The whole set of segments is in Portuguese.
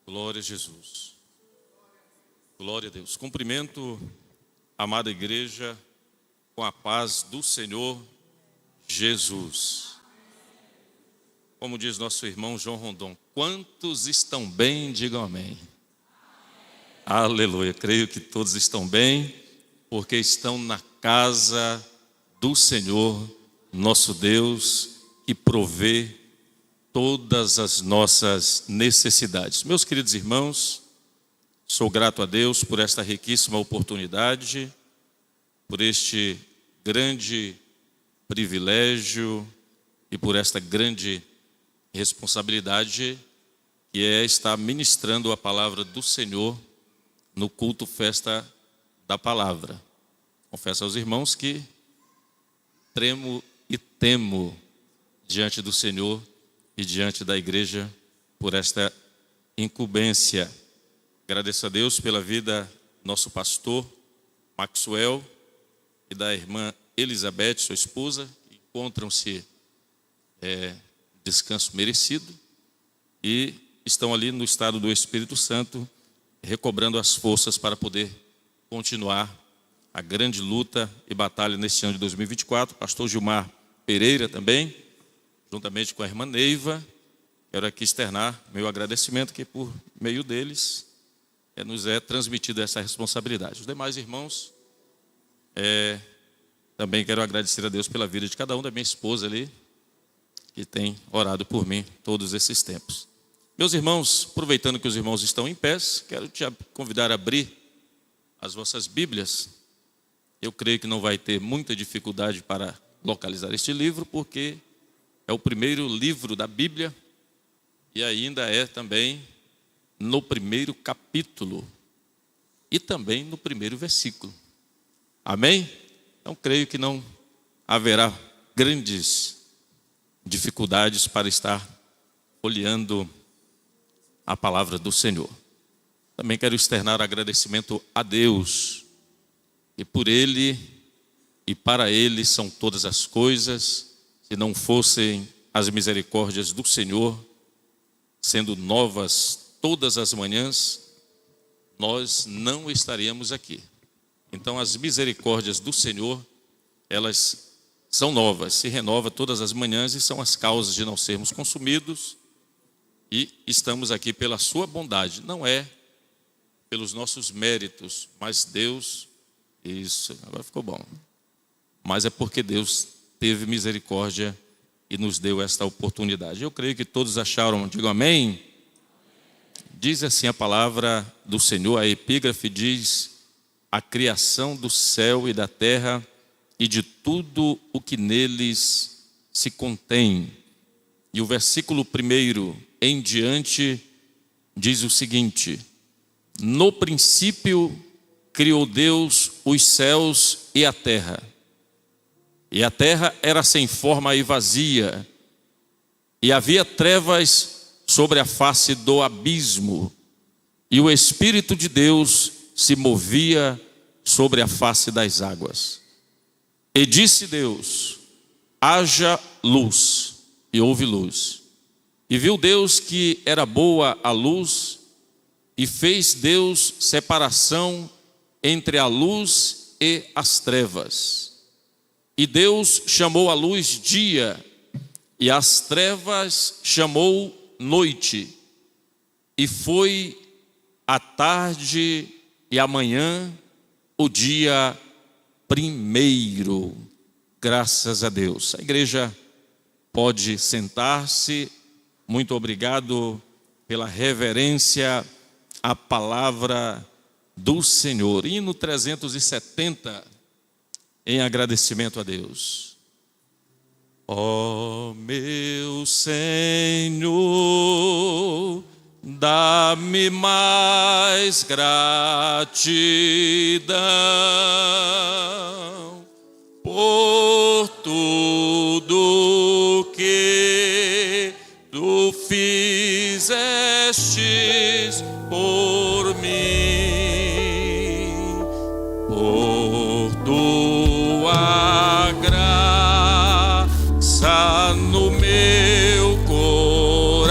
Glória a Jesus. Glória a Deus. Cumprimento a amada igreja com a paz do Senhor Jesus. Como diz nosso irmão João Rondon, quantos estão bem, digam amém. Aleluia. Creio que todos estão bem, porque estão na casa do Senhor, nosso Deus, que provê todas as nossas necessidades. Meus queridos irmãos, sou grato a Deus por esta riquíssima oportunidade, por este grande privilégio e por esta grande responsabilidade que é estar ministrando a palavra do Senhor no culto Festa da Palavra. Confesso aos irmãos que tremo e temo diante do Senhor e diante da igreja por esta incumbência. Agradeço a Deus pela vida do nosso pastor Maxwell e da irmã Elizabeth, sua esposa, que encontram-se descanso merecido e estão ali no estado do Espírito Santo, recobrando as forças para poder continuar a grande luta e batalha neste ano de 2024. Pastor Gilmar Pereira também, juntamente com a irmã Neiva, quero aqui externar meu agradecimento, que por meio deles nos é transmitida essa responsabilidade. Os demais irmãos, também quero agradecer a Deus pela vida de cada um, da minha esposa ali, que tem orado por mim todos esses tempos. Meus irmãos, aproveitando que os irmãos estão em pé, quero te convidar a abrir as vossas Bíblias. Eu creio que não vai ter muita dificuldade para localizar este livro, porque é o primeiro livro da Bíblia e ainda é também no primeiro capítulo e também no primeiro versículo. Amém? Então creio que não haverá grandes dificuldades para estar folheando a palavra do Senhor. Também quero externar agradecimento a Deus, e por Ele e para Ele são todas as coisas. Se não fossem as misericórdias do Senhor, sendo novas todas as manhãs, nós não estaríamos aqui. Então as misericórdias do Senhor, elas são novas, se renova todas as manhãs e são as causas de não sermos consumidos. E estamos aqui pela sua bondade, não é pelos nossos méritos, mas Deus, isso, agora ficou bom, mas é porque Deus teve misericórdia e nos deu esta oportunidade. Eu creio que todos acharam, digam amém. Diz assim a palavra do Senhor, a epígrafe diz: a criação do céu e da terra e de tudo o que neles se contém. E o versículo 1 em diante diz o seguinte: no princípio criou Deus os céus e a terra. E a terra era sem forma e vazia, e havia trevas sobre a face do abismo, e o Espírito de Deus se movia sobre a face das águas. E disse Deus: haja luz, e houve luz. E viu Deus que era boa a luz, e fez Deus separação entre a luz e as trevas. E Deus chamou a luz dia, e as trevas chamou noite. E foi a tarde e a manhã o dia primeiro. Graças a Deus. A igreja pode sentar-se. Muito obrigado pela reverência à palavra do Senhor. Hino 370, em agradecimento a Deus. Ó meu Senhor, dá-me mais gratidão por tudo que tu fizestes por mim, por tua graça no meu coração.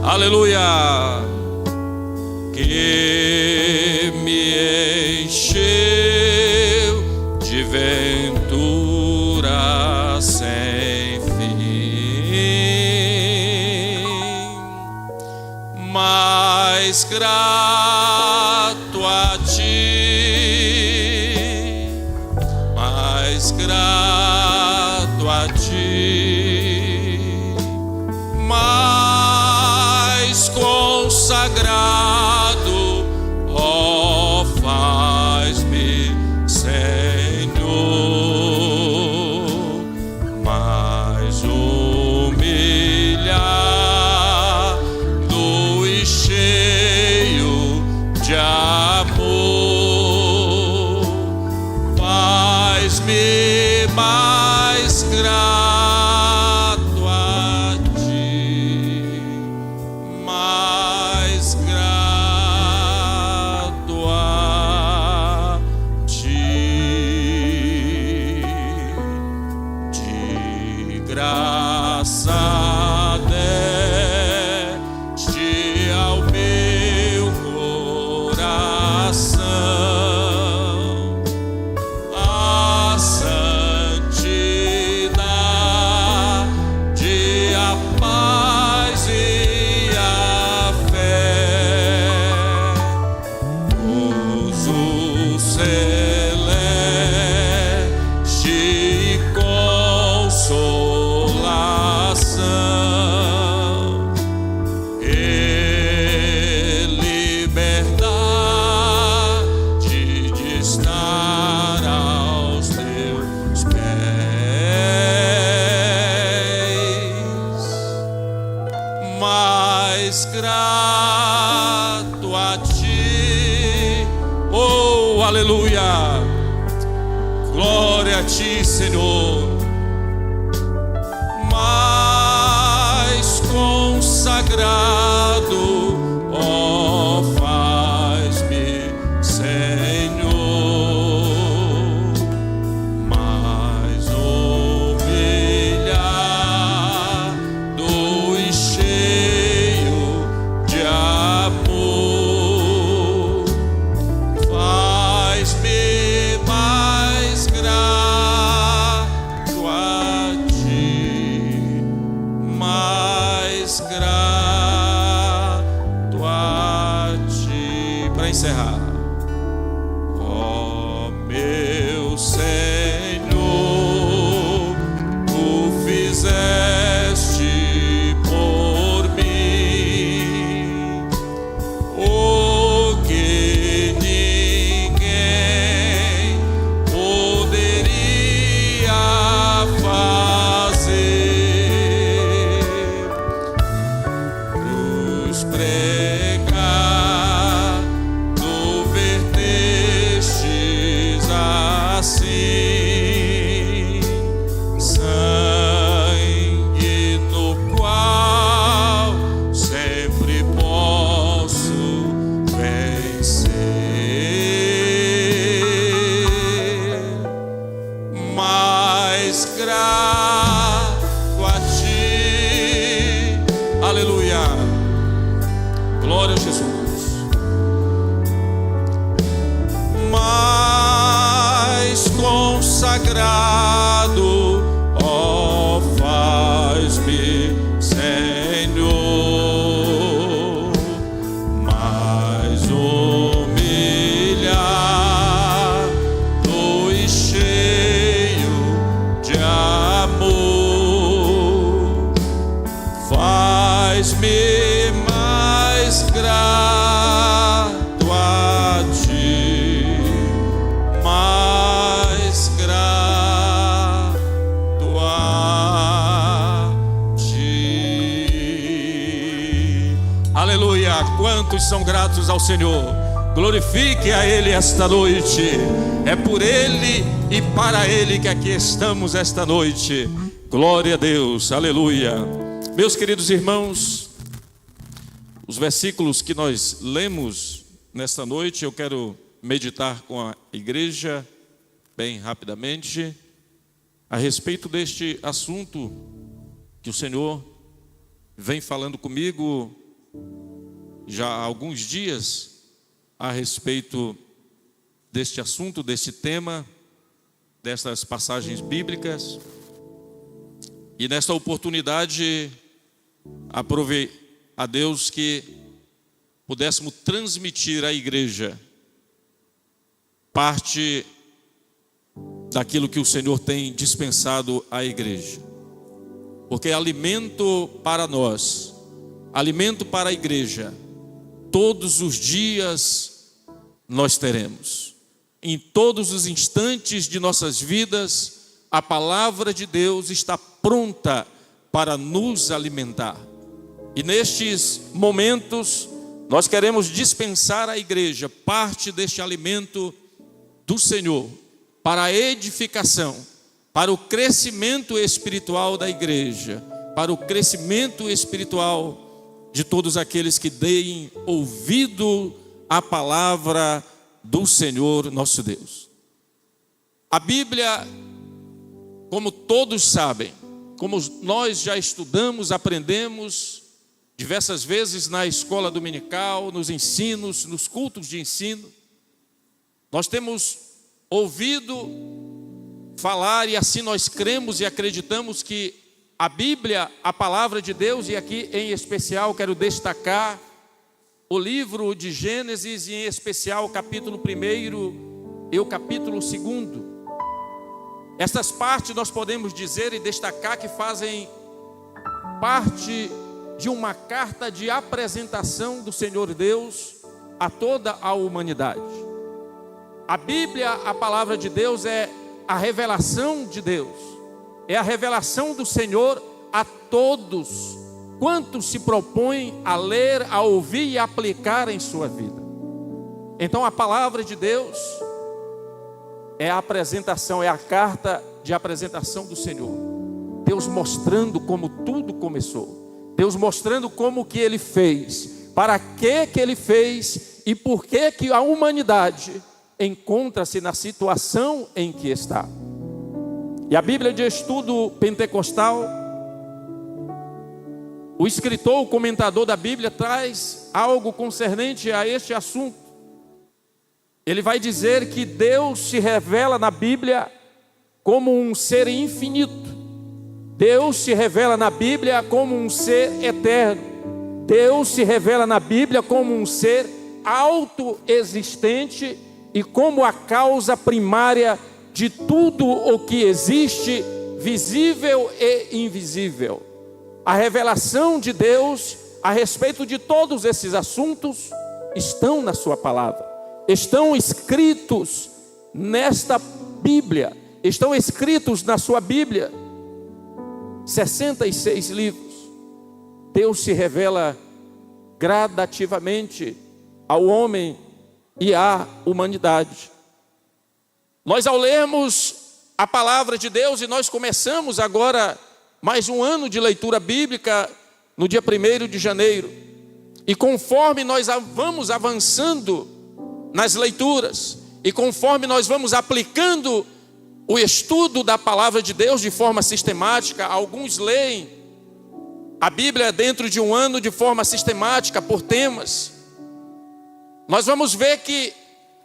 Aleluia! que me encheu de ventura sem fim, mais grato a ti, mais grato a ti, mais consagrado, ó, faz-me, Senhor, mais humilhado e cheio de amor, faz-me mais grato a ti, mais grato a ti, de graça deste ao meu coração a santidade, a paz e a fé, gozo celeste e consolação, e liberdade de estar aos teus pés, mais grato a ti, oh, aleluia, glória a ti, Senhor, mais consagrado, ó, faz-me, Senhor, mais humilhado e cheio de amor, faz-me mais grato a ti, mais grato a ti. Para encerrar, ó, meu Senhor, tu fizeste por mim o que ninguém poderia fazer, cruz pregado vertestes assim, sangue no qual sempre posso vencer, mais grato a ti, aleluia, glória a Jesus, mais consagrado, ó, faz-me, Senhor, mais humilhado e cheio de amor, faz-me mais grato a ti, mais grato a ti. Aleluia! Quantos são gratos ao Senhor? Glorifique a Ele esta noite. É por Ele e para Ele que aqui estamos esta noite. Glória a Deus, aleluia. Meus queridos irmãos, os versículos que nós lemos nesta noite, eu quero meditar com a igreja bem rapidamente a respeito deste assunto que o Senhor vem falando comigo já há alguns dias a respeito deste assunto, deste tema, destas passagens bíblicas. E nesta oportunidade, aprovei a Deus que pudéssemos transmitir à igreja parte daquilo que o Senhor tem dispensado à igreja. Porque alimento para nós, alimento para a igreja, todos os dias nós teremos. Em todos os instantes de nossas vidas, a palavra de Deus está pronta para nos alimentar. E nestes momentos, nós queremos dispensar à igreja parte deste alimento do Senhor, para a edificação, para o crescimento espiritual da igreja, para o crescimento espiritual de todos aqueles que deem ouvido à palavra do Senhor nosso Deus. A Bíblia, como todos sabem, como nós já estudamos, aprendemos diversas vezes na escola dominical, nos ensinos, nos cultos de ensino, nós temos ouvido falar, e assim nós cremos e acreditamos que a Bíblia, a palavra de Deus, e aqui em especial quero destacar o livro de Gênesis, e em especial o capítulo 1 e o capítulo 2. Estas partes nós podemos dizer e destacar que fazem parte de uma carta de apresentação do Senhor Deus a toda a humanidade. A Bíblia, a palavra de Deus, é a revelação de Deus, é a revelação do Senhor a todos quantos se propõem a ler, a ouvir e a aplicar em sua vida. Então a palavra de Deus é a apresentação, é a carta de apresentação do Senhor. Deus mostrando como tudo começou, Deus mostrando como que Ele fez, para que Ele fez e por que a humanidade encontra-se na situação em que está. E a Bíblia de Estudo Pentecostal, o escritor, o comentador da Bíblia, traz algo concernente a este assunto. Ele vai dizer que Deus se revela na Bíblia como um ser infinito. Deus se revela na Bíblia como um ser eterno. Deus se revela na Bíblia como um ser autoexistente e como a causa primária de tudo o que existe, visível e invisível. A revelação de Deus a respeito de todos esses assuntos estão na sua palavra, estão escritos nesta Bíblia, estão escritos na sua Bíblia, 66 livros. Deus se revela gradativamente ao homem e à humanidade. Nós, ao lermos a palavra de Deus, e nós começamos agora mais um ano de leitura bíblica no dia 1º de janeiro, e conforme nós vamos avançando nas leituras, e conforme nós vamos aplicando o estudo da palavra de Deus de forma sistemática, alguns leem a Bíblia dentro de um ano de forma sistemática por temas, nós vamos ver que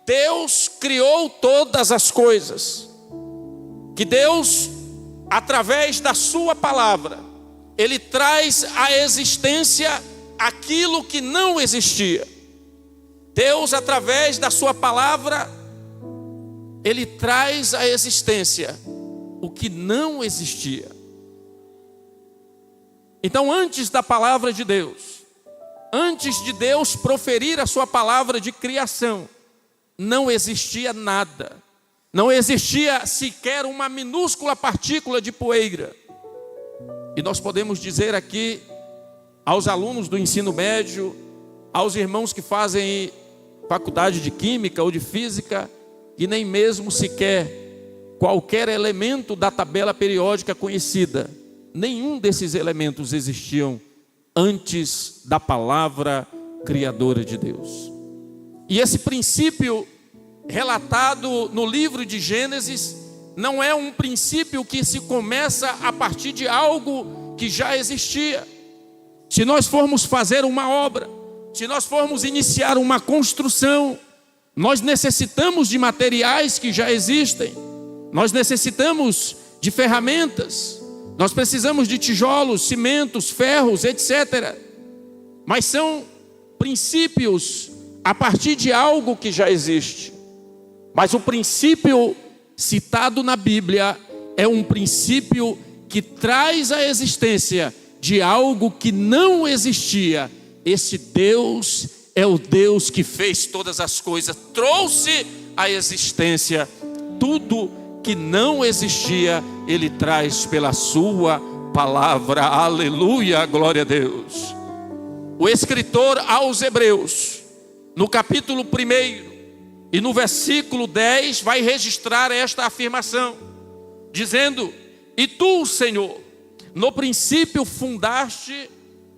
Deus criou todas as coisas, que Deus, através da sua palavra, Ele traz à existência aquilo que não existia. Deus, através da sua palavra, Ele traz à existência o que não existia. Então, antes da palavra de Deus, antes de Deus proferir a sua palavra de criação, não existia nada. Não existia sequer uma minúscula partícula de poeira. E nós podemos dizer aqui aos alunos do ensino médio, aos irmãos que fazem faculdade de química ou de física, que nem mesmo sequer qualquer elemento da tabela periódica conhecida, nenhum desses elementos existiam antes da palavra criadora de Deus. E esse princípio relatado no livro de Gênesis não é um princípio que se começa a partir de algo que já existia. Se nós formos fazer uma obra, Se nós formos iniciar uma construção, nós necessitamos de materiais que já existem, nós necessitamos de ferramentas, nós precisamos de tijolos, cimentos, ferros, etc. Mas são princípios a partir de algo que já existe. Mas o princípio citado na Bíblia é um princípio que traz a existência de algo que não existia. Esse Deus é o Deus que fez todas as coisas, trouxe à existência tudo que não existia, Ele traz pela sua palavra. Aleluia, glória a Deus. O escritor aos Hebreus, no capítulo 1 e no versículo 10, vai registrar esta afirmação, dizendo: e tu, Senhor, no princípio fundaste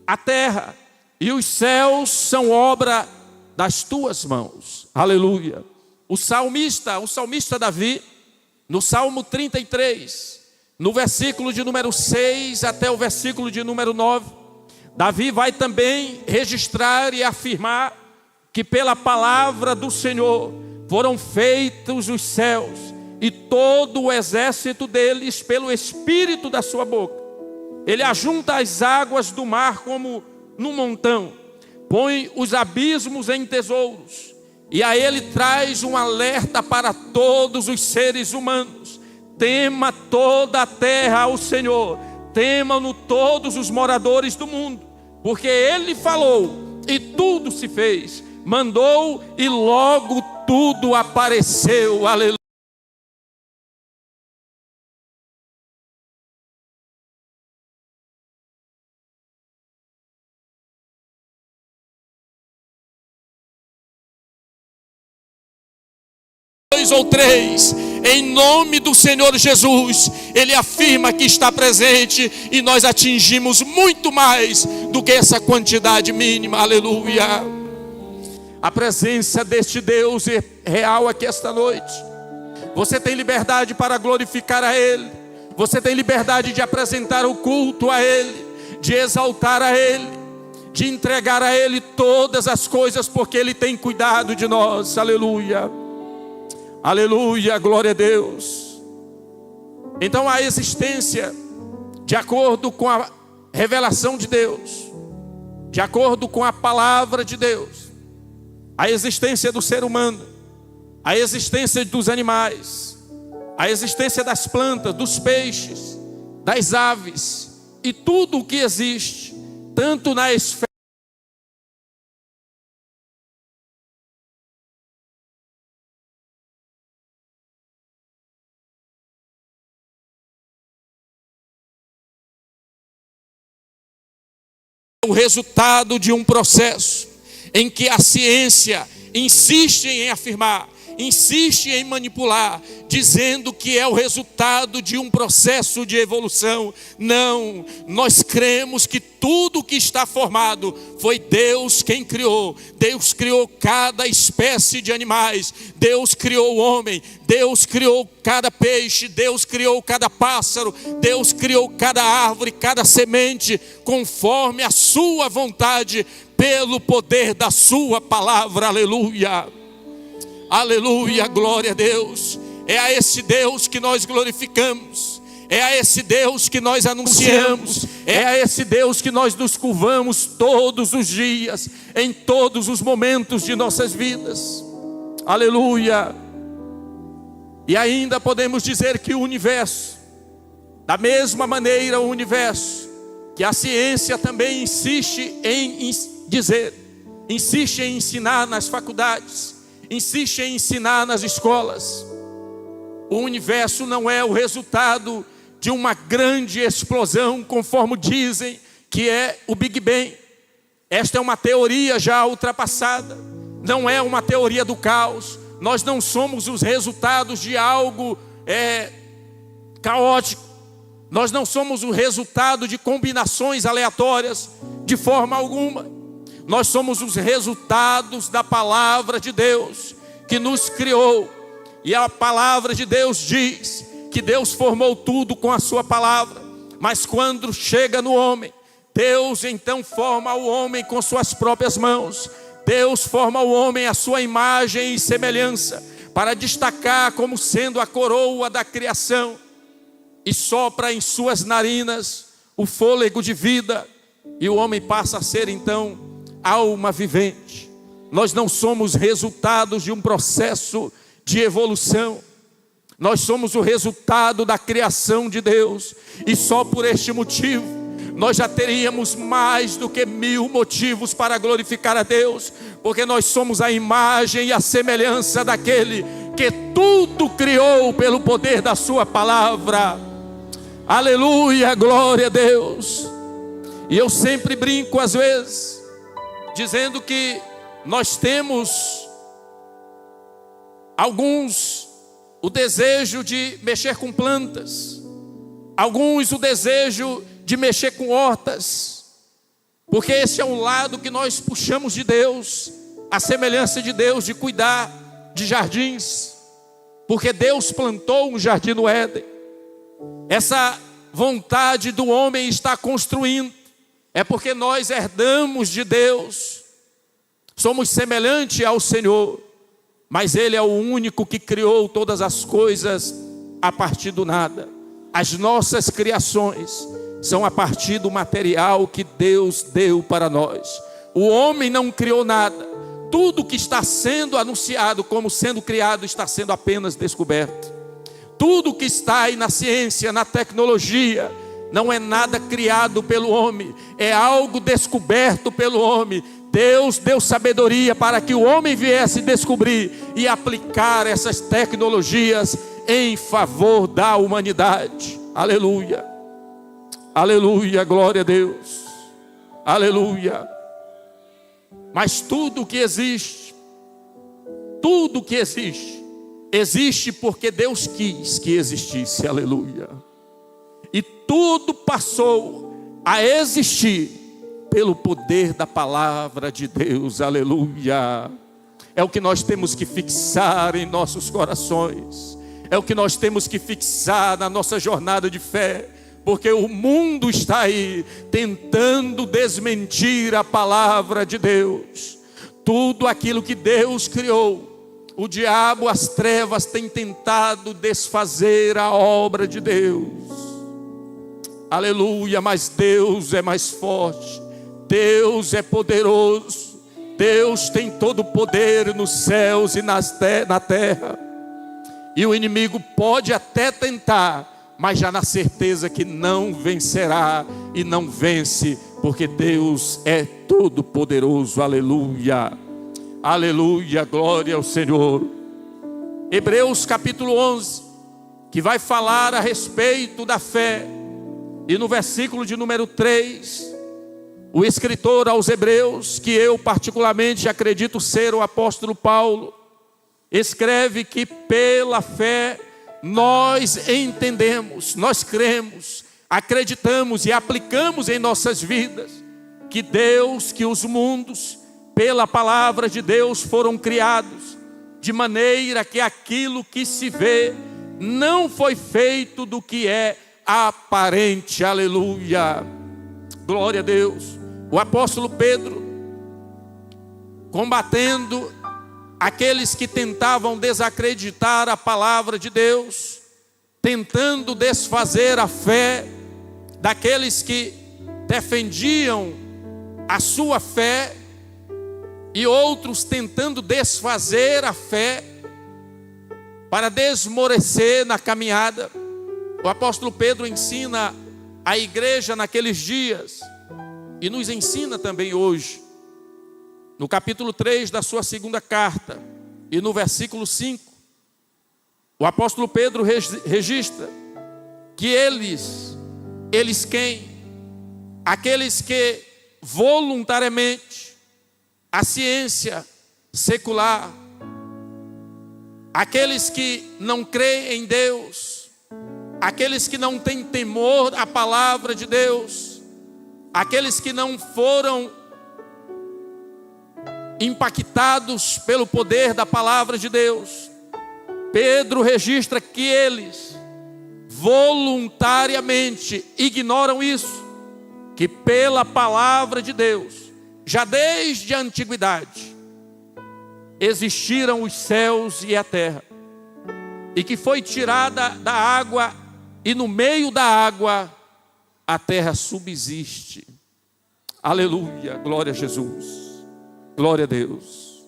a terra, e os céus são obra das tuas mãos. Aleluia. O salmista Davi, no Salmo 33, no versículo de número 6 até o versículo de número 9, Davi vai também registrar e afirmar que pela palavra do Senhor foram feitos os céus e todo o exército deles pelo espírito da sua boca. Ele ajunta as águas do mar como num montão, põe os abismos em tesouros, e a ele traz um alerta para todos os seres humanos: tema toda a terra ao Senhor, temam-no todos os moradores do mundo, porque ele falou e tudo se fez, mandou e logo tudo apareceu. Aleluia. Ou três, em nome do Senhor Jesus, Ele afirma que está presente, e nós atingimos muito mais do que essa quantidade mínima. Aleluia. A presença deste Deus é real aqui esta noite. Você tem liberdade para glorificar a Ele, você tem liberdade de apresentar o culto a Ele, de exaltar a Ele, de entregar a Ele todas as coisas, porque Ele tem cuidado de nós. Aleluia. Aleluia, glória a Deus. Então a existência, de acordo com a revelação de Deus, de acordo com a palavra de Deus, a existência do ser humano, a existência dos animais, a existência das plantas, dos peixes, das aves e tudo o que existe, tanto na esfera o resultado de um processo em que a ciência insiste em afirmar, insiste em manipular, dizendo que é o resultado de um processo de evolução. Não, nós cremos que tudo que está formado foi Deus quem criou. Deus criou cada espécie de animais, Deus criou o homem, Deus criou cada peixe, Deus criou cada pássaro, Deus criou cada árvore, cada semente, conforme a sua vontade, pelo poder da sua palavra. Aleluia. Aleluia, glória a Deus. É a esse Deus que nós glorificamos, é a esse Deus que nós anunciamos, é a esse Deus que nós nos curvamos todos os dias, em todos os momentos de nossas vidas. Aleluia. E ainda podemos dizer que o universo, da mesma maneira o universo, que a ciência também insiste em dizer, insiste em ensinar nas faculdades, insiste em ensinar nas escolas. O universo não é o resultado de uma grande explosão, conforme dizem que é o Big Bang. Esta é uma teoria já ultrapassada, não é uma teoria do caos. Nós não somos os resultados de algo caótico, nós não somos o resultado de combinações aleatórias de forma alguma. Nós somos os resultados da palavra de Deus que nos criou. E a palavra de Deus diz que Deus formou tudo com a sua palavra. Mas quando chega no homem, Deus então forma o homem com suas próprias mãos. Deus forma o homem à sua imagem e semelhança, para destacar como sendo a coroa da criação, e sopra em suas narinas o fôlego de vida, e o homem passa a ser então alma vivente. Nós não somos resultados de um processo de evolução, nós somos o resultado da criação de Deus, e só por este motivo nós já teríamos mais do que 1000 motivos para glorificar a Deus, porque nós somos a imagem e a semelhança daquele que tudo criou pelo poder da sua palavra. Aleluia, glória a Deus. E eu sempre brinco às vezes, dizendo que nós temos alguns o desejo de mexer com plantas, alguns o desejo de mexer com hortas, porque esse é um lado que nós puxamos de Deus, a semelhança de Deus, de cuidar de jardins, porque Deus plantou um jardim no Éden. Essa vontade do homem está construindo, é porque nós herdamos de Deus, somos semelhantes ao Senhor, mas Ele é o único que criou todas as coisas a partir do nada. As nossas criações são a partir do material que Deus deu para nós. O homem não criou nada. Tudo que está sendo anunciado como sendo criado está sendo apenas descoberto. Tudo que está aí na ciência, na tecnologia, não é nada criado pelo homem, é algo descoberto pelo homem. Deus deu sabedoria para que o homem viesse descobrir e aplicar essas tecnologias em favor da humanidade. Aleluia, aleluia, glória a Deus, aleluia. Mas tudo que existe, existe porque Deus quis que existisse, aleluia. E tudo passou a existir pelo poder da palavra de Deus, aleluia. É o que nós temos que fixar em nossos corações, é o que nós temos que fixar na nossa jornada de fé, porque o mundo está aí tentando desmentir a palavra de Deus. Tudo aquilo que Deus criou, o diabo, as trevas têm tentado desfazer a obra de Deus, aleluia. Mas Deus é mais forte, Deus é poderoso, Deus tem todo o poder nos céus e na terra. E o inimigo pode até tentar, mas já na certeza que não vencerá e não vence, porque Deus é todo poderoso, aleluia, aleluia, glória ao Senhor. Hebreus capítulo 11, que vai falar a respeito da fé, e no versículo de número 3, o escritor aos Hebreus, que eu particularmente acredito ser o apóstolo Paulo, escreve que pela fé nós entendemos, nós cremos, acreditamos e aplicamos em nossas vidas que Deus, que os mundos pela palavra de Deus foram criados, de maneira que aquilo que se vê não foi feito do que é aparente, aleluia, glória a Deus. O apóstolo Pedro, combatendo aqueles que tentavam desacreditar a palavra de Deus, tentando desfazer a fé daqueles que defendiam a sua fé, e outros tentando desfazer a fé para desmorecer na caminhada. O apóstolo Pedro ensina a igreja naqueles dias, e nos ensina também hoje, no capítulo 3 da sua segunda carta, e no versículo 5, o apóstolo Pedro registra que eles quem? Aqueles que voluntariamente a ciência secular, aqueles que não creem em Deus, aqueles que não têm temor à palavra de Deus, aqueles que não foram impactados pelo poder da palavra de Deus, Pedro registra que eles voluntariamente ignoram isso, que pela palavra de Deus, já desde a antiguidade, existiram os céus e a terra, e que foi tirada da água, e no meio da água a terra subsiste. Aleluia, glória a Jesus, glória a Deus.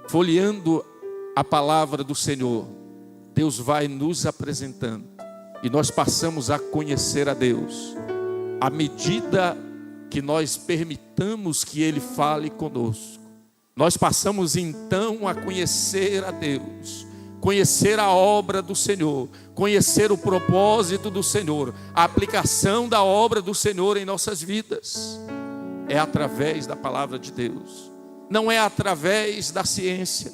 Folheando a palavra do Senhor, Deus vai nos apresentando, e nós passamos a conhecer a Deus, à medida que nós permitamos que Ele fale conosco. Nós passamos então a conhecer a Deus, conhecer a obra do Senhor, conhecer o propósito do Senhor, a aplicação da obra do Senhor em nossas vidas. É através da palavra de Deus, não é através da ciência,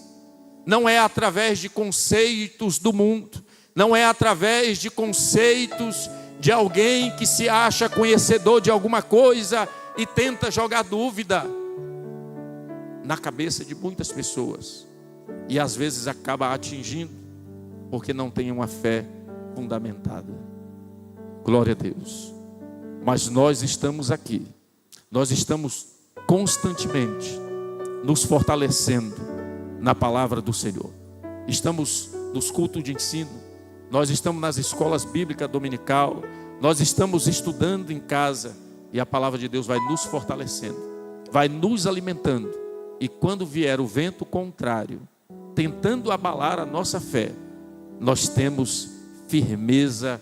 não é através de conceitos do mundo, não é através de conceitos de alguém que se acha conhecedor de alguma coisa e tenta jogar dúvida na cabeça de muitas pessoas, e às vezes acaba atingindo, porque não tem uma fé fundamentada. Glória a Deus. Mas nós estamos aqui, nós estamos constantemente nos fortalecendo na palavra do Senhor. Estamos nos cultos de ensino, nós estamos nas escolas bíblicas dominical, nós estamos estudando em casa, e a palavra de Deus vai nos fortalecendo, vai nos alimentando. E quando vier o vento contrário, tentando abalar a nossa fé, nós temos firmeza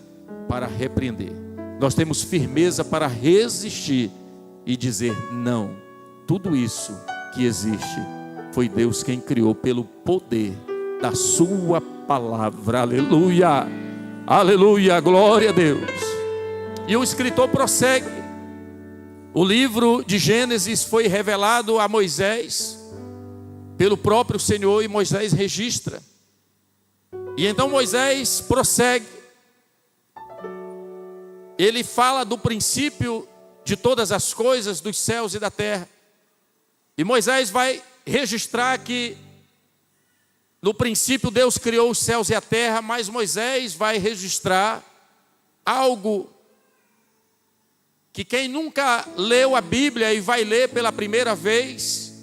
para repreender, nós temos firmeza para resistir e dizer não. Tudo isso que existe foi Deus quem criou pelo poder da sua palavra. Aleluia, aleluia, glória a Deus. E o escritor prossegue. O livro de Gênesis foi revelado a Moisés pelo próprio Senhor, e Moisés registra. E então Moisés prossegue. Ele fala do princípio de todas as coisas, dos céus e da terra. E Moisés vai registrar que no princípio Deus criou os céus e a terra, mas Moisés vai registrar algo que quem nunca leu a Bíblia e vai ler pela primeira vez,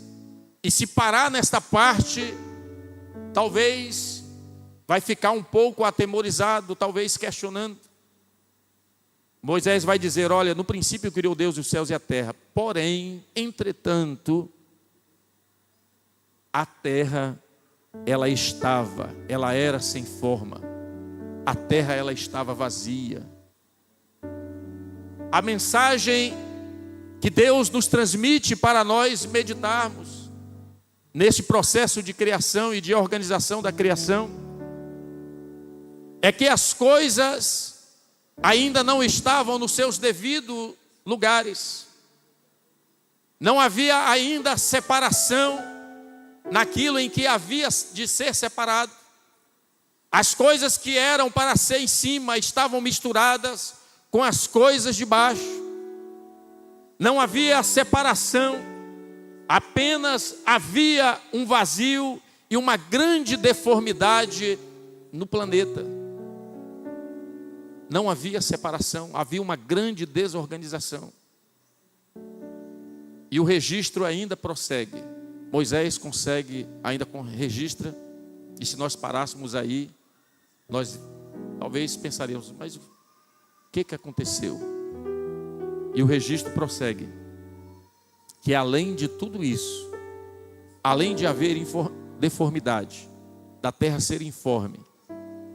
e se parar nesta parte, talvez vai ficar um pouco atemorizado, talvez questionando. Moisés vai dizer: olha, no princípio criou Deus os céus e a terra, porém, entretanto, a terra, ela era sem forma, a terra ela estava vazia. A mensagem que Deus nos transmite para nós meditarmos nesse processo de criação e de organização da criação é que as coisas ainda não estavam nos seus devidos lugares. Não havia ainda separação naquilo em que havia de ser separado. As coisas que eram para ser em cima estavam misturadas com as coisas de baixo. Não havia separação, apenas havia um vazio e uma grande deformidade no planeta. Não havia separação, havia uma grande desorganização. E o registro ainda prossegue. Moisés registra, e se nós parássemos aí, nós talvez pensaríamos, mas o que aconteceu? E o registro prossegue, que além de tudo isso, além de haver deformidade, da terra ser informe,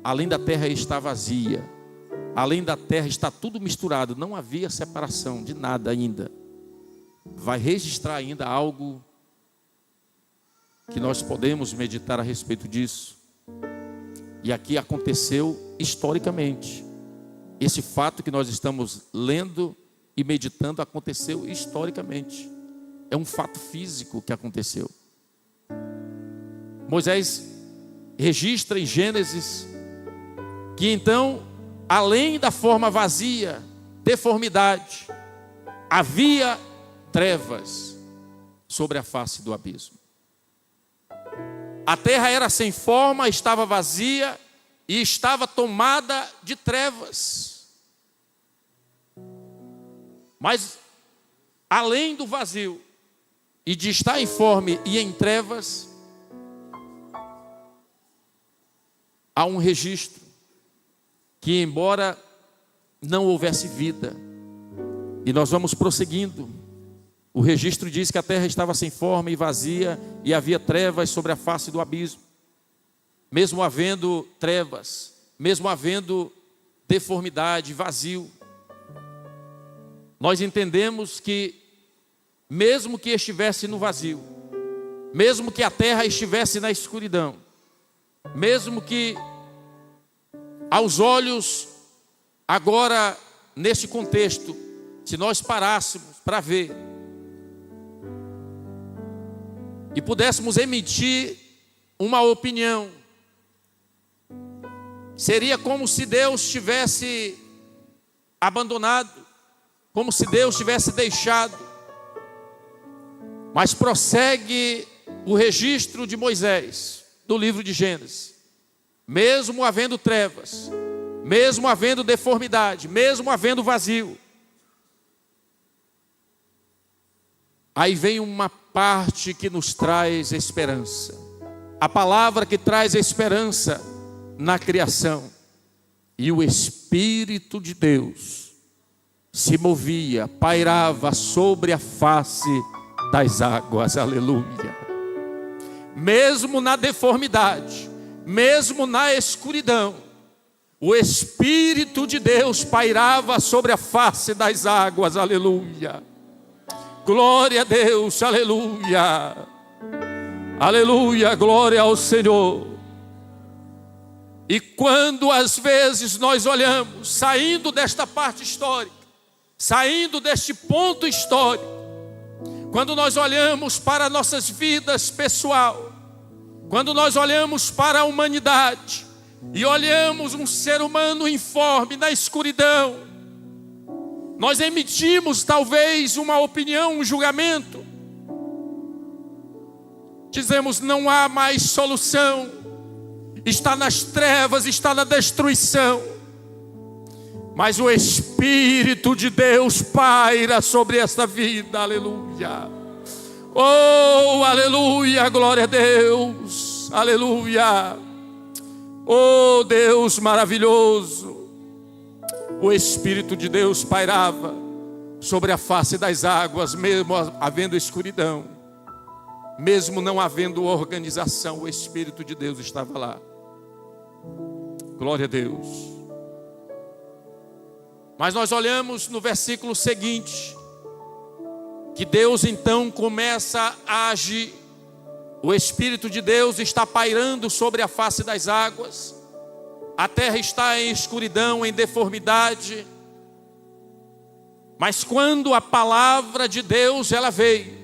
além da terra estar vazia, além da terra estar tudo misturado, não havia separação de nada ainda. Vai registrar ainda algo que nós podemos meditar a respeito disso. E aqui aconteceu historicamente. Esse fato que nós estamos lendo e meditando aconteceu historicamente. É um fato físico que aconteceu. Moisés registra em Gênesis que então, além da forma vazia, deformidade, havia trevas sobre a face do abismo. A terra era sem forma, estava vazia e estava tomada de trevas. Mas, além do vazio e de estar informe e em trevas, há um registro que, embora não houvesse vida, e nós vamos prosseguindo, o registro diz que a terra estava sem forma e vazia, e havia trevas sobre a face do abismo. Mesmo havendo trevas, mesmo havendo deformidade, vazio, nós entendemos que, mesmo que estivesse no vazio, mesmo que a terra estivesse na escuridão, mesmo que aos olhos, agora neste contexto, se nós parássemos para ver e pudéssemos emitir uma opinião, seria como se Deus tivesse abandonado, como se Deus tivesse deixado. Mas prossegue o registro de Moisés, do livro de Gênesis. Mesmo havendo trevas, mesmo havendo deformidade, mesmo havendo vazio, aí vem uma parte que nos traz esperança. A palavra que traz esperança na criação. E o Espírito de Deus se movia, pairava sobre a face das águas, aleluia. Mesmo na deformidade, mesmo na escuridão, o Espírito de Deus pairava sobre a face das águas, aleluia. Glória a Deus, aleluia. Aleluia, glória ao Senhor. E quando às vezes nós olhamos, saindo desta parte histórica, saindo deste ponto histórico, quando nós olhamos para nossas vidas pessoal, quando nós olhamos para a humanidade e olhamos um ser humano informe na escuridão, nós emitimos talvez uma opinião, um julgamento. Dizemos: não há mais solução, está nas trevas, está na destruição. Mas o Espírito de Deus paira sobre esta vida, aleluia. Oh, aleluia, glória a Deus, aleluia. Oh, Deus maravilhoso. O Espírito de Deus pairava sobre a face das águas, mesmo havendo escuridão, mesmo não havendo organização, o Espírito de Deus estava lá. Glória a Deus. Mas nós olhamos no versículo seguinte, que Deus então começa a agir. O Espírito de Deus está pairando sobre a face das águas. A terra está em escuridão, em deformidade. Mas quando a palavra de Deus ela veio,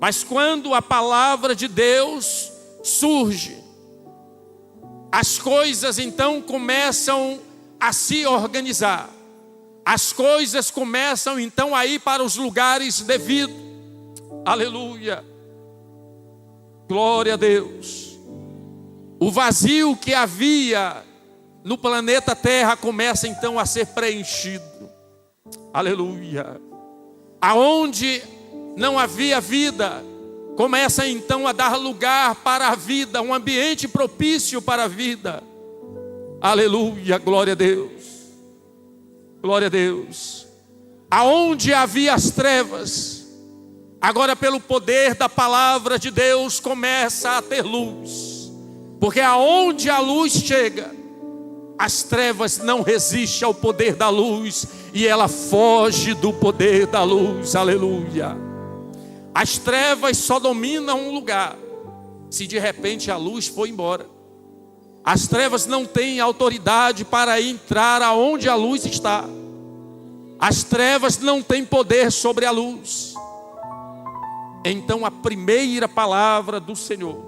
mas quando a palavra de Deus surge, as coisas então começam a se organizar. As coisas começam então a ir para os lugares devidos. Aleluia. Glória a Deus. O vazio que havia no planeta Terra começa então a ser preenchido. Aleluia. Aonde não havia vida, começa então a dar lugar para a vida, um ambiente propício para a vida. Aleluia, glória a Deus. Glória a Deus. Aonde havia as trevas, agora pelo poder da palavra de Deus começa a ter luz. Porque aonde a luz chega, as trevas não resistem ao poder da luz e ela foge do poder da luz. Aleluia. As trevas só dominam um lugar se de repente a luz for embora. As trevas não têm autoridade para entrar aonde a luz está. As trevas não têm poder sobre a luz. Então a primeira palavra do Senhor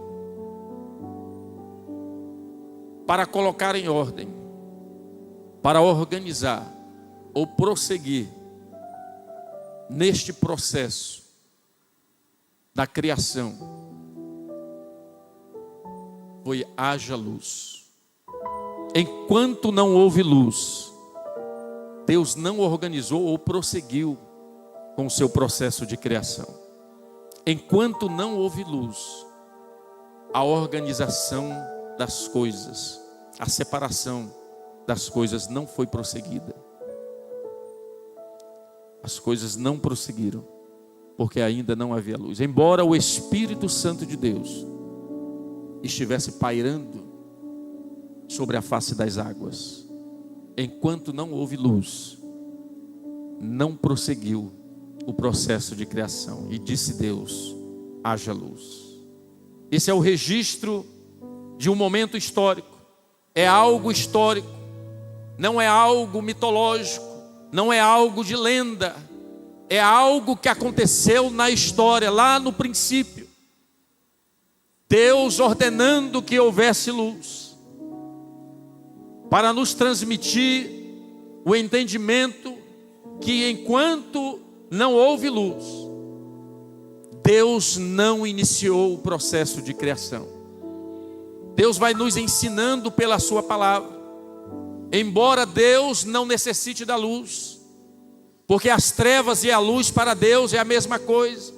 para colocar em ordem, para organizar ou prosseguir neste processo da criação, foi: haja luz. Enquanto não houve luz, Deus não organizou ou prosseguiu com o seu processo de criação. Enquanto não houve luz, a organização das coisas, a separação das coisas não foi prosseguida. As coisas não prosseguiram, porque ainda não havia luz. Embora o Espírito Santo de Deus estivesse pairando sobre a face das águas, enquanto não houve luz, não prosseguiu o processo de criação. E disse Deus: haja luz. Esse é o registro de um momento histórico. É algo histórico, não é algo mitológico, não é algo de lenda, é algo que aconteceu na história, lá no princípio. Deus ordenando que houvesse luz, para nos transmitir o entendimento que enquanto não houve luz, Deus não iniciou o processo de criação. Deus vai nos ensinando pela sua palavra. Embora Deus não necessite da luz, porque as trevas e a luz para Deus é a mesma coisa,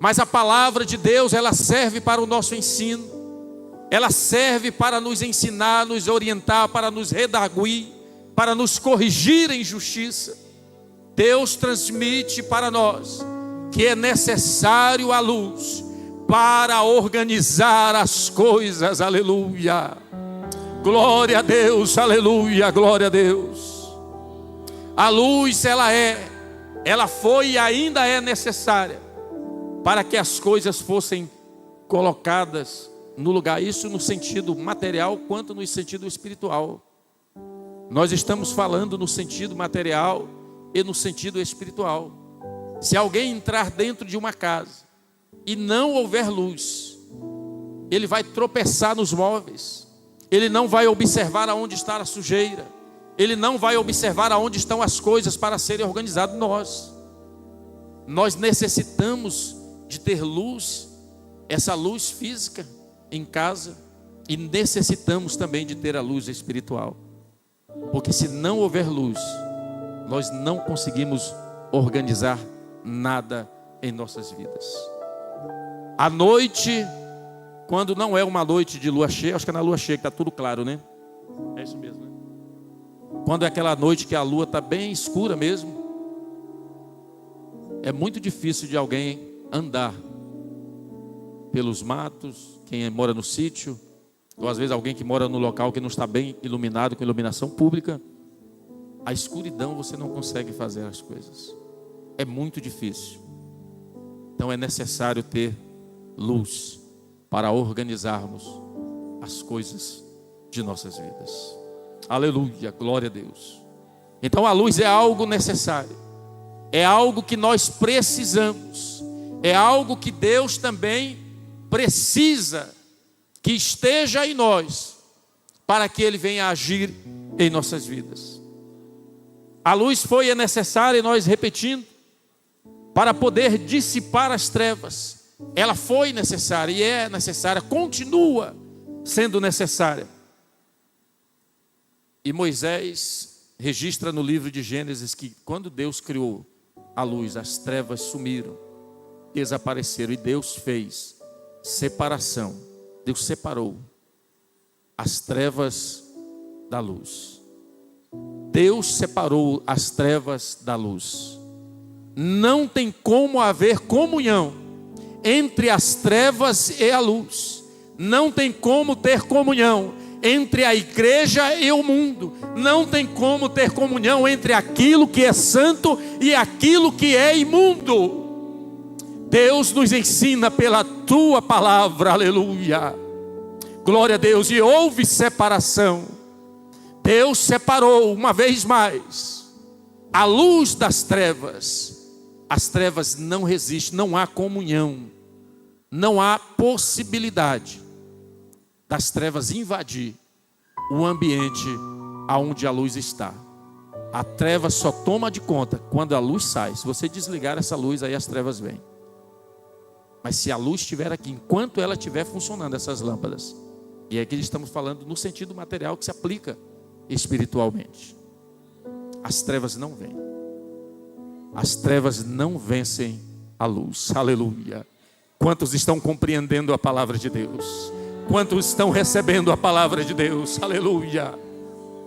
mas a palavra de Deus, ela serve para o nosso ensino, ela serve para nos ensinar, nos orientar, para nos redarguir, para nos corrigir em justiça. Deus transmite para nós que é necessário a luz para organizar as coisas. Aleluia, glória a Deus, aleluia, glória a Deus. A luz, ela foi e ainda é necessária para que as coisas fossem colocadas no lugar, isso no sentido material quanto no sentido espiritual. Nós estamos falando no sentido material e no sentido espiritual. Se alguém entrar dentro de uma casa e não houver luz, ele vai tropeçar nos móveis, ele não vai observar aonde está a sujeira, ele não vai observar aonde estão as coisas para serem organizadas. Nós necessitamos de ter luz, essa luz física em casa, e necessitamos também de ter a luz espiritual, porque se não houver luz, nós não conseguimos organizar nada em nossas vidas. À noite, quando não é uma noite de lua cheia, acho que é na lua cheia que está tudo claro, né? É isso mesmo, né? Quando é aquela noite que a lua está bem escura mesmo, é muito difícil de alguém andar pelos matos, quem mora no sítio, ou às vezes alguém que mora no local que não está bem iluminado, com iluminação pública. A escuridão você não consegue fazer as coisas, é muito difícil. Então é necessário ter luz para organizarmos as coisas de nossas vidas. Aleluia, glória a Deus. Então a luz é algo necessário, é algo que nós precisamos, é algo que Deus também precisa que esteja em nós, para que Ele venha agir em nossas vidas. A luz foi necessária, e nós repetindo, para poder dissipar as trevas. Ela foi necessária e é necessária, continua sendo necessária. E Moisés registra no livro de Gênesis que quando Deus criou a luz, as trevas sumiram, desapareceram, e Deus fez separação. Deus separou as trevas da luz. Deus separou as trevas da luz. Não tem como haver comunhão entre as trevas e a luz. Não tem como ter comunhão entre a igreja e o mundo. Não tem como ter comunhão entre aquilo que é santo e aquilo que é imundo. Deus nos ensina pela tua palavra, aleluia, glória a Deus. E houve separação. Deus separou uma vez mais a luz das trevas. As trevas não resistem, não há comunhão, não há possibilidade das trevas invadir o ambiente aonde a luz está. A treva só toma de conta quando a luz sai. Se você desligar essa luz, aí as trevas vêm. Mas se a luz estiver aqui, enquanto ela estiver funcionando, essas lâmpadas, e aqui estamos falando no sentido material que se aplica espiritualmente. as trevas não vêm. As trevas não vencem a luz. Aleluia. Quantos estão compreendendo a palavra de Deus? Quantos estão recebendo a palavra de Deus? Aleluia.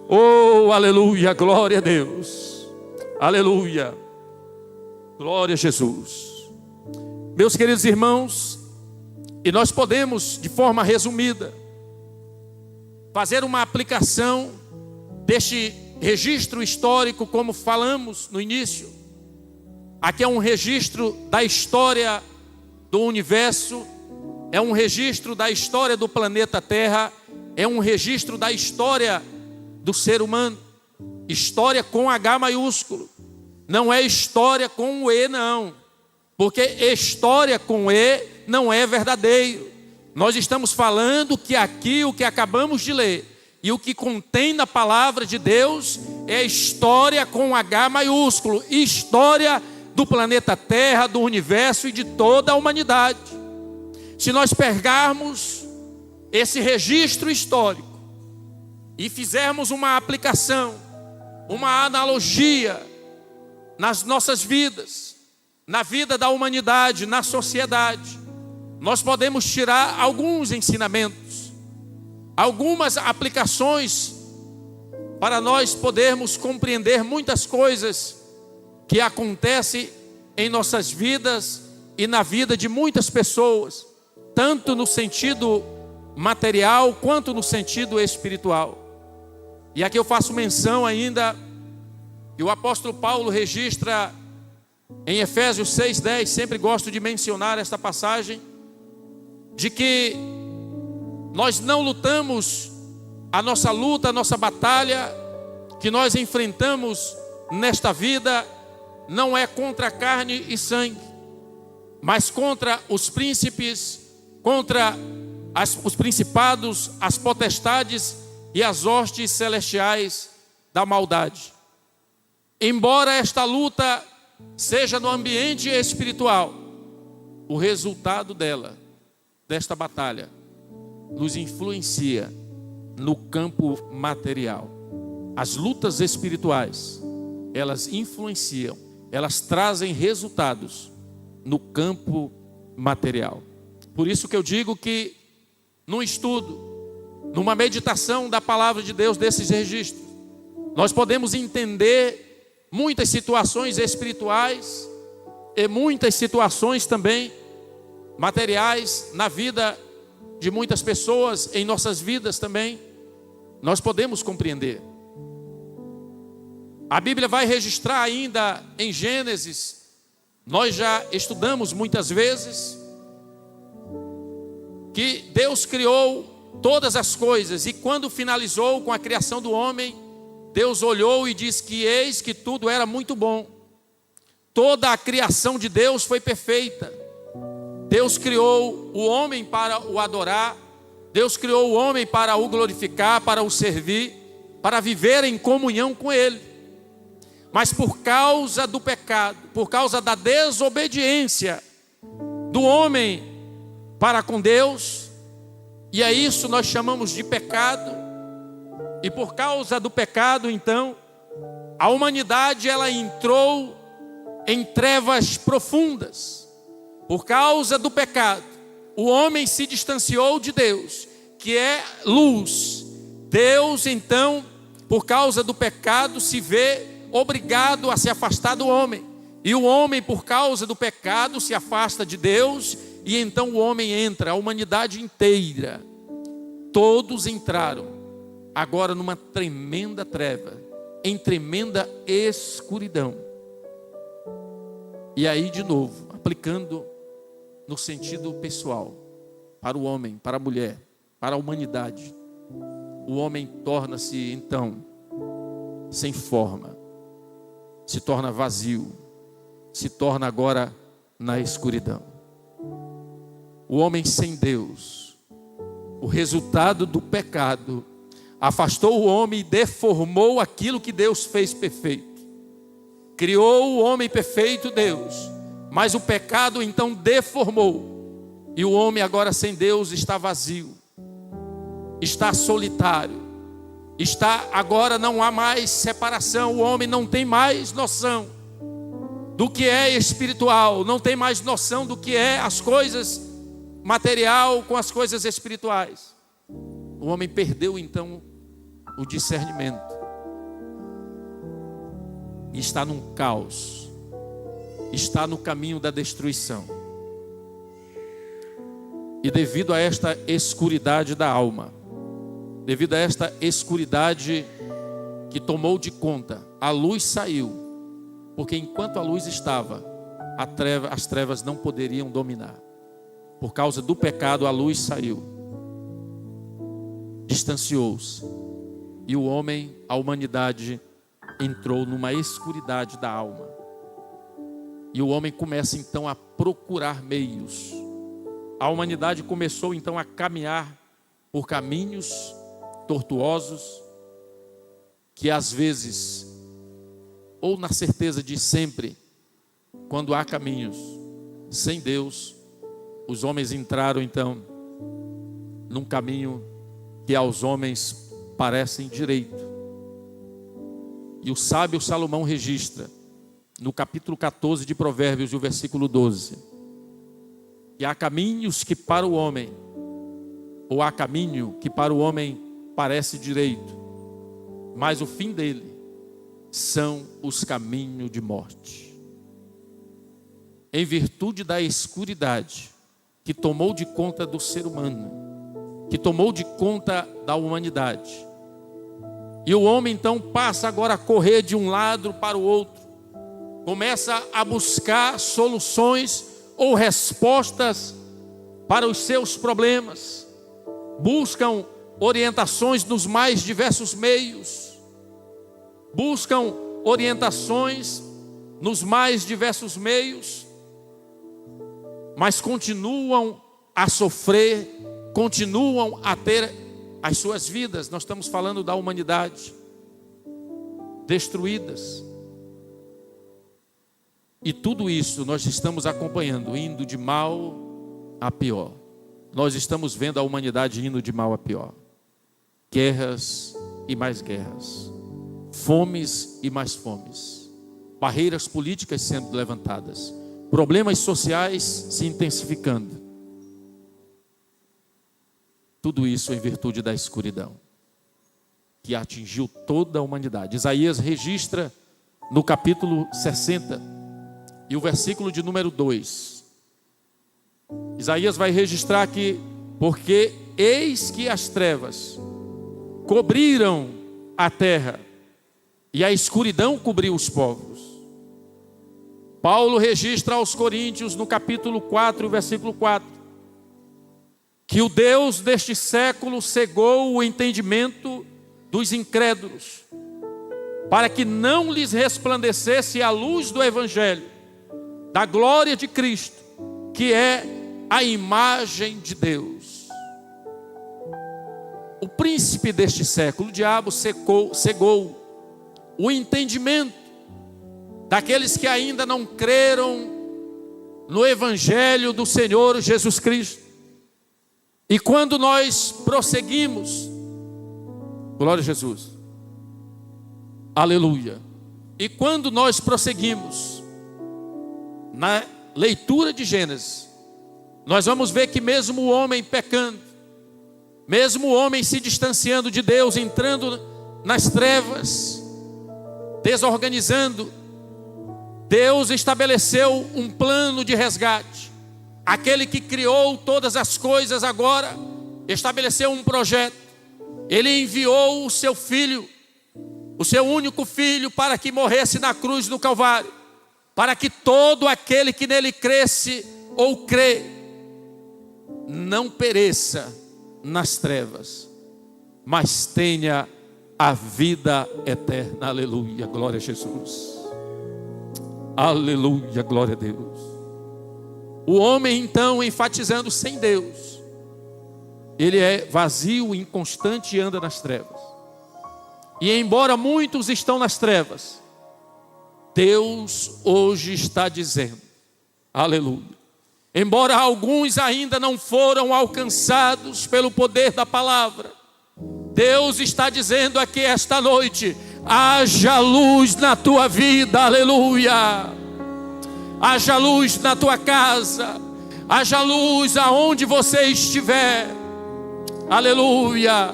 Oh, aleluia, glória a Deus. Aleluia. Glória a Jesus. Meus queridos irmãos, e nós podemos, de forma resumida, fazer uma aplicação deste registro histórico, como falamos no início. Aqui é um registro da história do universo, é um registro da história do planeta Terra, é um registro da história do ser humano. História com H maiúsculo, não é história com E não, porque história com E não é verdadeiro. Nós estamos falando que aqui o que acabamos de ler e o que contém na palavra de Deus é história com H maiúsculo, história do planeta Terra, do universo e de toda a humanidade. Se nós pegarmos esse registro histórico e fizermos uma aplicação, uma analogia nas nossas vidas, na vida da humanidade, na sociedade, nós podemos tirar alguns ensinamentos, algumas aplicações para nós podermos compreender muitas coisas que acontecem em nossas vidas e na vida de muitas pessoas, tanto no sentido material quanto no sentido espiritual. E aqui eu faço menção ainda que o apóstolo Paulo registra em Efésios 6:10, sempre gosto de mencionar esta passagem, de que nós não lutamos, a nossa luta, a nossa batalha que nós enfrentamos nesta vida não é contra carne e sangue, mas contra os príncipes, contra os principados, as potestades e as hostes celestiais da maldade. Embora esta luta seja no ambiente espiritual, o resultado desta batalha, nos influencia no campo material. As lutas espirituais, elas influenciam, elas trazem resultados no campo material. Por isso que eu digo que num estudo, numa meditação da palavra de Deus, desses registros, nós podemos entender muitas situações espirituais e muitas situações também materiais na vida de muitas pessoas, em nossas vidas também, nós podemos compreender. A Bíblia vai registrar ainda em Gênesis, nós já estudamos muitas vezes, que Deus criou todas as coisas, e quando finalizou com a criação do homem, Deus olhou e disse que eis que tudo era muito bom. Toda a criação de Deus foi perfeita. Deus criou o homem para o adorar, Deus criou o homem para o glorificar, para o servir, para viver em comunhão com Ele. Mas por causa do pecado, por causa da desobediência do homem para com Deus, e é isso nós chamamos de pecado, e por causa do pecado, então, a humanidade ela entrou em trevas profundas. Por causa do pecado, o homem se distanciou de Deus, que é luz. Deus, então, por causa do pecado, se vê obrigado a se afastar do homem. E o homem, por causa do pecado, se afasta de Deus. E então o homem entra, a humanidade inteira. Todos entraram agora numa tremenda treva, em tremenda escuridão. E aí de novo, aplicando no sentido pessoal, para o homem, para a mulher, para a humanidade, o homem torna-se então sem forma, se torna vazio, se torna agora na escuridão. O homem sem Deus, o resultado do pecado, afastou o homem e deformou aquilo que Deus fez perfeito. Criou o homem perfeito, Deus, mas o pecado então deformou. E o homem agora sem Deus está vazio, está solitário, Agora não há mais separação, o homem não tem mais noção do que é espiritual, não tem mais noção do que é as coisas material com as coisas espirituais. O homem perdeu então o discernimento e está num caos, está no caminho da destruição. E devido a esta escuridade da alma, devido a esta escuridade que tomou de conta, a luz saiu, porque enquanto a luz estava, as trevas não poderiam dominar. Por causa do pecado, a luz saiu, distanciou-se, e o homem, a humanidade, entrou numa escuridade da alma. E o homem começa então a procurar meios. A humanidade começou então a caminhar por caminhos tortuosos, que às vezes, ou na certeza de sempre, quando há caminhos sem Deus, os homens entraram então num caminho que aos homens parecem direito. E o sábio Salomão registra no capítulo 14 de Provérbios, o versículo 12, que há caminhos que para o homem, ou há caminho que para o homem parece direito, mas o fim dele são os caminhos de morte. Em virtude da escuridade que tomou de conta do ser humano, que tomou de conta da humanidade, e o homem então passa agora a correr de um lado para o outro, começa a buscar soluções ou respostas para os seus problemas, buscam orientações nos mais diversos meios, buscam orientações nos mais diversos meios, mas continuam a sofrer, continuam a ter as suas vidas. Nós estamos falando da humanidade destruídas. E tudo isso nós estamos acompanhando, indo de mal a pior. Nós estamos vendo a humanidade indo de mal a pior. Guerras e mais guerras, fomes e mais fomes, barreiras políticas sendo levantadas, problemas sociais se intensificando. Tudo isso em virtude da escuridão que atingiu toda a humanidade. Isaías registra no capítulo 60 e o versículo de número 2. Isaías vai registrar que, porque eis que as trevas cobriram a terra e a escuridão cobriu os povos. Paulo registra aos Coríntios no capítulo 4, versículo 4, que o Deus deste século cegou o entendimento dos incrédulos, para que não lhes resplandecesse a luz do Evangelho, da glória de Cristo, que é a imagem de Deus. O príncipe deste século, o diabo, cegou o entendimento daqueles que ainda não creram no Evangelho do Senhor Jesus Cristo. E quando nós prosseguimos, glória a Jesus, aleluia, e quando nós prosseguimos na leitura de Gênesis, nós vamos ver que mesmo o homem pecando, mesmo o homem se distanciando de Deus, entrando nas trevas, desorganizando, Deus estabeleceu um plano de resgate. Aquele que criou todas as coisas agora estabeleceu um projeto. Ele enviou o seu filho, o seu único filho, para que morresse na cruz do Calvário, para que todo aquele que nele cresce ou crê não pereça nas trevas, mas tenha a vida eterna. Aleluia, glória a Jesus. Aleluia, glória a Deus. O homem então, enfatizando sem Deus, ele é vazio, inconstante e anda nas trevas. E embora muitos estão nas trevas, Deus hoje está dizendo, aleluia, embora alguns ainda não foram alcançados pelo poder da palavra, Deus está dizendo aqui esta noite: haja luz na tua vida, aleluia. Haja luz na tua casa, haja luz aonde você estiver, aleluia.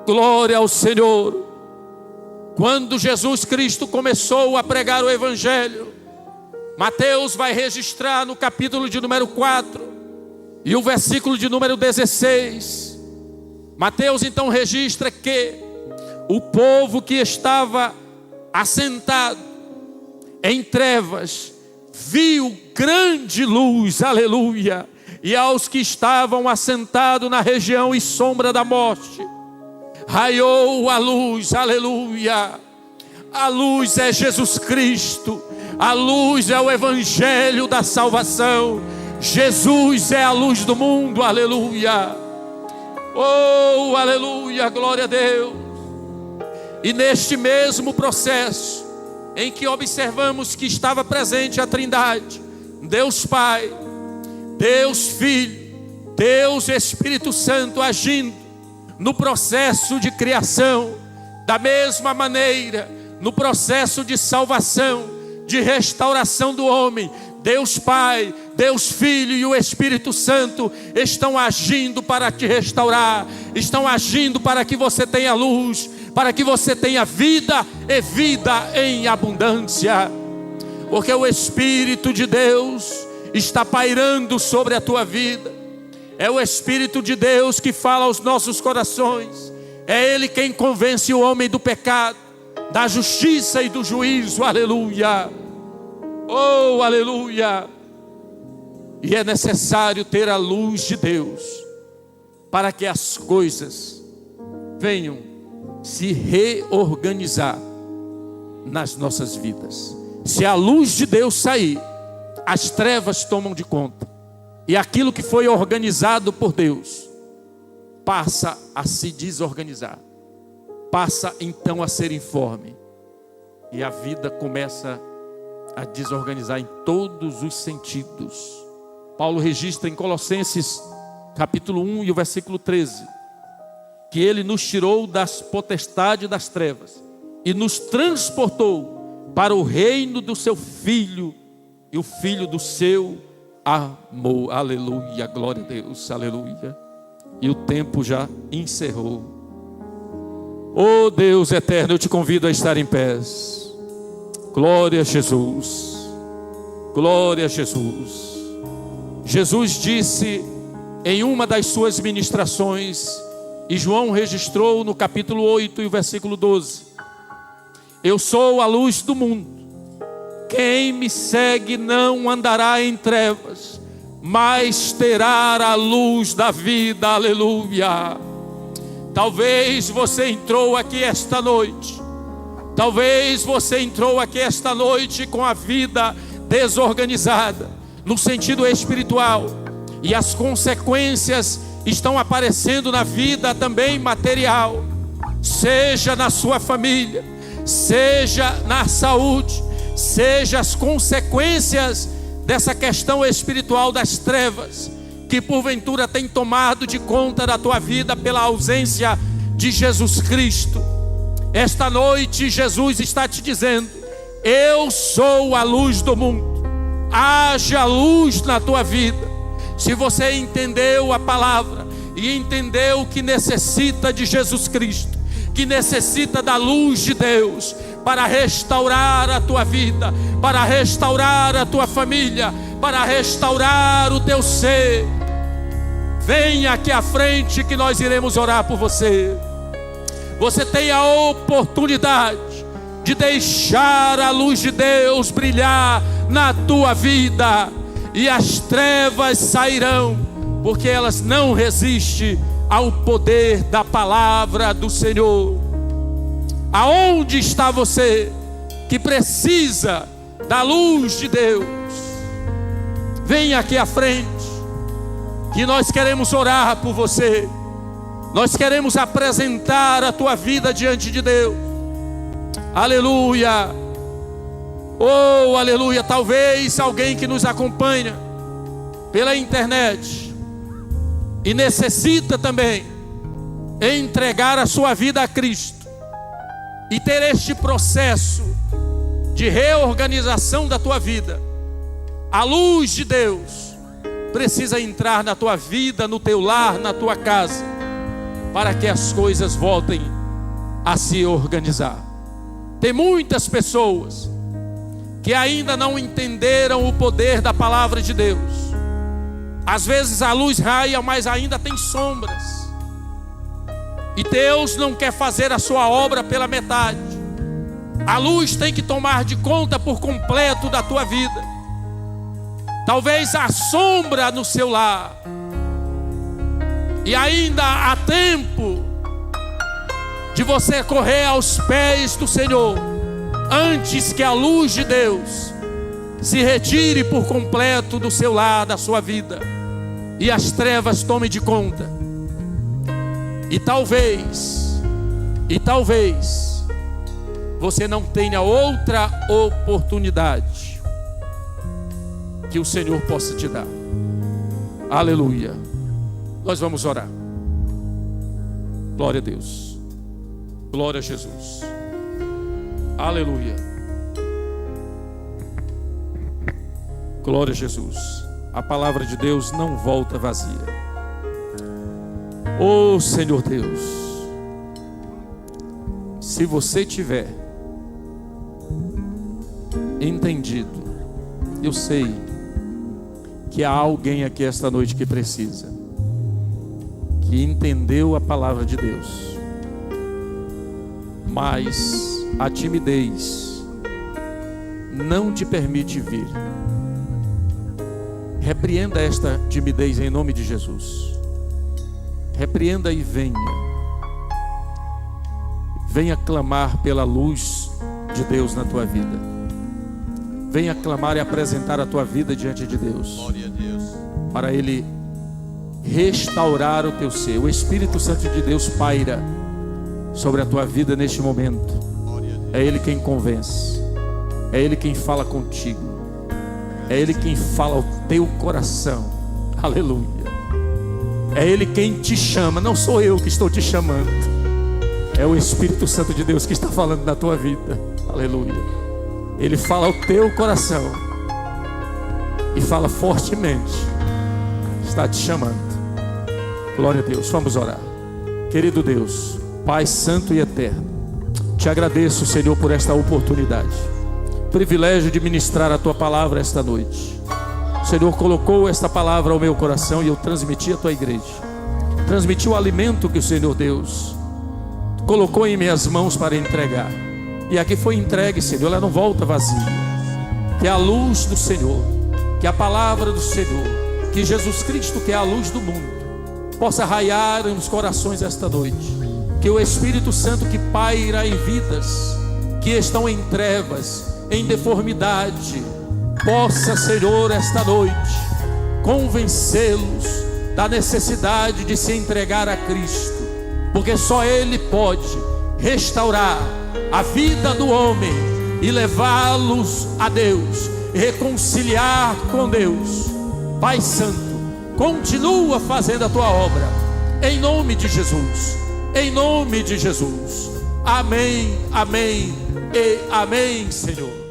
Glória ao Senhor. Quando Jesus Cristo começou a pregar o Evangelho, Mateus vai registrar no capítulo de número 4 e o versículo de número 16. Mateus então registra que o povo que estava assentado em trevas viu grande luz, aleluia. E aos que estavam assentados na região e sombra da morte, raiou a luz, aleluia. A luz é Jesus Cristo, a luz é o Evangelho da salvação. Jesus é a luz do mundo, aleluia. Oh, aleluia, glória a Deus. E neste mesmo processo, em que observamos que estava presente a Trindade, Deus Pai, Deus Filho, Deus Espírito Santo agindo no processo de criação, da mesma maneira, no processo de salvação, de restauração do homem, Deus Pai, Deus Filho e o Espírito Santo estão agindo para te restaurar, estão agindo para que você tenha luz, para que você tenha vida e vida em abundância, porque o Espírito de Deus está pairando sobre a tua vida. É o Espírito de Deus que fala aos nossos corações. É Ele quem convence o homem do pecado, da justiça e do juízo, aleluia. Oh, aleluia. E é necessário ter a luz de Deus para que as coisas venham se reorganizar nas nossas vidas. Se a luz de Deus sair, as trevas tomam de conta, e aquilo que foi organizado por Deus passa a se desorganizar, passa então a ser informe, e a vida começa a desorganizar em todos os sentidos. Paulo registra em Colossenses capítulo 1 e o versículo 13, que Ele nos tirou das potestades das trevas e nos transportou para o reino do seu Filho, e o Filho do seu amor, aleluia, glória a Deus, aleluia. E o tempo já encerrou. Oh Deus eterno, eu te convido a estar em pés. Glória a Jesus, glória a Jesus. Jesus disse em uma das suas ministrações, e João registrou no capítulo 8 e o versículo 12: eu sou a luz do mundo, quem me segue não andará em trevas, mas terá a luz da vida, aleluia. Talvez você entrou aqui esta noite, talvez você entrou aqui esta noite com a vida desorganizada, no sentido espiritual, e as consequências estão aparecendo na vida também material, seja na sua família, seja na saúde, seja as consequências dessa questão espiritual das trevas, que porventura tem tomado de conta da tua vida pela ausência de Jesus Cristo. Esta noite Jesus está te dizendo: eu sou a luz do mundo, haja luz na tua vida. Se você entendeu a palavra e entendeu que necessita de Jesus Cristo, que necessita da luz de Deus para restaurar a tua vida, para restaurar a tua família, para restaurar o teu ser, venha aqui à frente que nós iremos orar por você. Você tem a oportunidade de deixar a luz de Deus brilhar na tua vida, e as trevas sairão, porque elas não resistem ao poder da palavra do Senhor. Aonde está você que precisa da luz de Deus? Venha aqui à frente, que nós queremos orar por você. Nós queremos apresentar a tua vida diante de Deus. Aleluia. Oh, aleluia. Talvez alguém que nos acompanha pela internet e necessita também entregar a sua vida a Cristo e ter este processo de reorganização da tua vida, a luz de Deus precisa entrar na tua vida, no teu lar, na tua casa, para que as coisas voltem a se organizar. Tem muitas pessoas que ainda não entenderam o poder da palavra de Deus. Às vezes a luz raia, mas ainda tem sombras. E Deus não quer fazer a sua obra pela metade. A luz tem que tomar de conta por completo da tua vida. Talvez a sombra no seu lar. E ainda há tempo de você correr aos pés do Senhor, antes que a luz de Deus se retire por completo do seu lar, da sua vida, e as trevas tomem de conta. E talvez você não tenha outra oportunidade que o Senhor possa te dar. Aleluia. Nós vamos orar. Glória a Deus. Glória a Jesus. Aleluia. Glória a Jesus. A palavra de Deus não volta vazia. Oh Senhor Deus, se você tiver entendido, eu sei que há alguém aqui esta noite que precisa, que entendeu a palavra de Deus, mas a timidez não te permite vir. Repreenda esta timidez em nome de Jesus. Repreenda e venha. Venha clamar pela luz de Deus na tua vida. Venha clamar e apresentar a tua vida diante de Deus. Glória a Deus. Para Ele restaurar o teu ser. O Espírito Santo de Deus paira sobre a tua vida neste momento. É Ele quem convence. É Ele quem fala contigo. É Ele quem fala ao teu coração. Aleluia. É Ele quem te chama. Não sou eu que estou te chamando. É o Espírito Santo de Deus que está falando na tua vida. Aleluia. Ele fala ao teu coração e fala fortemente. Está te chamando. Glória a Deus. Vamos orar. Querido Deus, Pai santo e eterno, te agradeço, Senhor, por esta oportunidade, privilégio de ministrar a tua palavra esta noite. O Senhor colocou esta palavra ao meu coração e eu transmiti à tua igreja. Transmiti o alimento que o Senhor Deus colocou em minhas mãos para entregar. E aqui foi entregue, Senhor, ela não volta vazia. Que a luz do Senhor, que a palavra do Senhor, que Jesus Cristo, que é a luz do mundo, possa raiar nos corações esta noite. Que o Espírito Santo que paira em vidas que estão em trevas, em deformidade, possa, Senhor, esta noite convencê-los da necessidade de se entregar a Cristo, porque só Ele pode restaurar a vida do homem e levá-los a Deus, reconciliar com Deus. Pai Santo, continua fazendo a tua obra, em nome de Jesus, em nome de Jesus. Amém, amém e amém, Senhor.